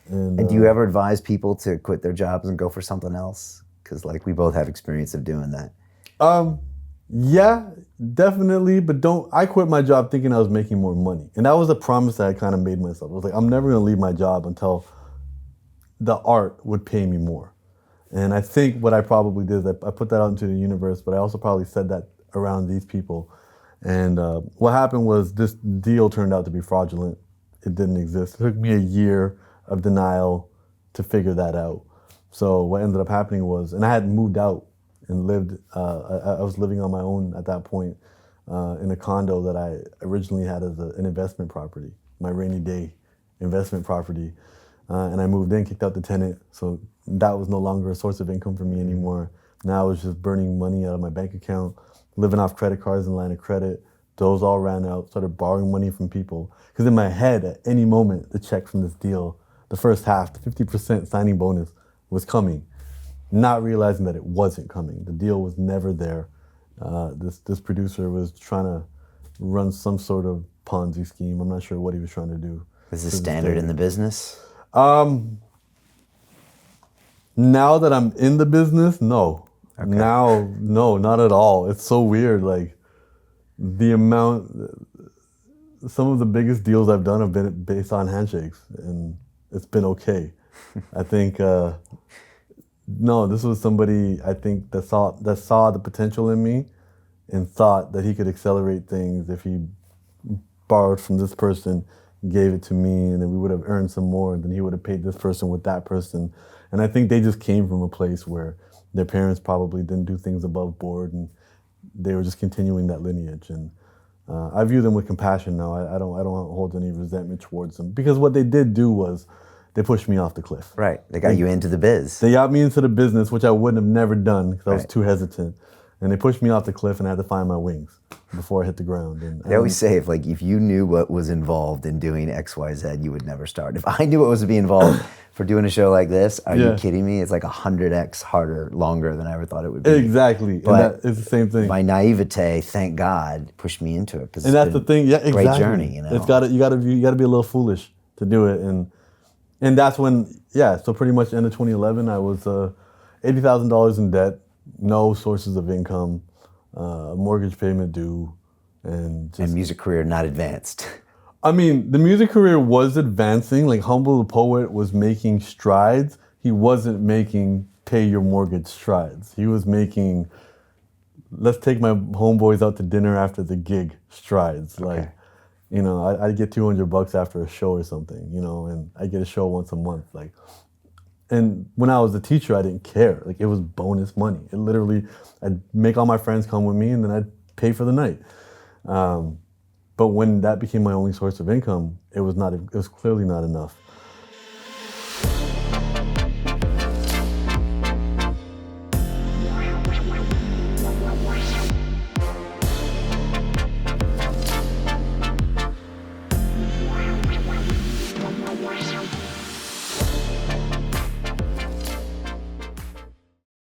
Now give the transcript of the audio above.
And do you ever advise people to quit their jobs and go for something else? Because like we both have experience of doing that. Yeah, definitely. But I quit my job thinking I was making more money. And that was a promise that I kind of made myself. I was like, I'm never going to leave my job until the art would pay me more. And I think what I probably did is I put that out into the universe, but I also probably said that around these people. And what happened was this deal turned out to be fraudulent. It didn't exist. It took me a year of denial to figure that out. So what ended up happening was, and I had moved out and lived, I was living on my own at that point in a condo that I originally had as an investment property, my rainy day investment property. And I moved in, kicked out the tenant, so that was no longer a source of income for me anymore. Now I was just burning money out of my bank account, living off credit cards and line of credit. Those all ran out, started borrowing money from people. Because in my head, at any moment, the check from this deal, the first half, the 50% signing bonus was coming, not realizing that it wasn't coming. The deal was never there. This producer was trying to run some sort of Ponzi scheme. I'm not sure what he was trying to do. Is this standard in the business? Now that I'm in the business, no. Okay. Now, no, not at all. It's so weird. Like the amount, some of the biggest deals I've done have been based on handshakes, and it's been okay. I think, no, this was somebody I think that saw the potential in me and thought that he could accelerate things if he borrowed from this person, gave it to me, and then we would have earned some more, and then he would have paid this person with that person. And I think they just came from a place where their parents probably didn't do things above board, and they were just continuing that lineage. And I view them with compassion now. I don't hold any resentment towards them, because what they did do was they pushed me off the cliff. Right. They got you into the biz. They got me into the business, which I wouldn't have never done because I was too hesitant. And they pushed me off the cliff, and I had to find my wings before I hit the ground. And they always say if you knew what was involved in doing X, Y, Z, you would never start. If I knew what was to be involved for doing a show like this, are you kidding me? It's like 100x harder, longer than I ever thought it would be. Exactly. But and it's the same thing. My naivete, thank God, pushed me into it. And that's the thing. Yeah, exactly. Great journey. You know, you got to be a little foolish to do it. And that's when, so pretty much end of 2011, I was $80,000 in debt, no sources of income, mortgage payment due, and music career not advanced. I mean, the music career was advancing. Like Humble the Poet was making strides. He wasn't making pay your mortgage strides. He was making, let's take my homeboys out to dinner after the gig strides. Okay. Like, you know, I'd get $200 after a show or something, you know, and I get a show once a month. Like, and when I was a teacher, I didn't care. Like, it was bonus money. It literally, I'd make all my friends come with me, and then I'd pay for the night. But when that became my only source of income, it was clearly not enough.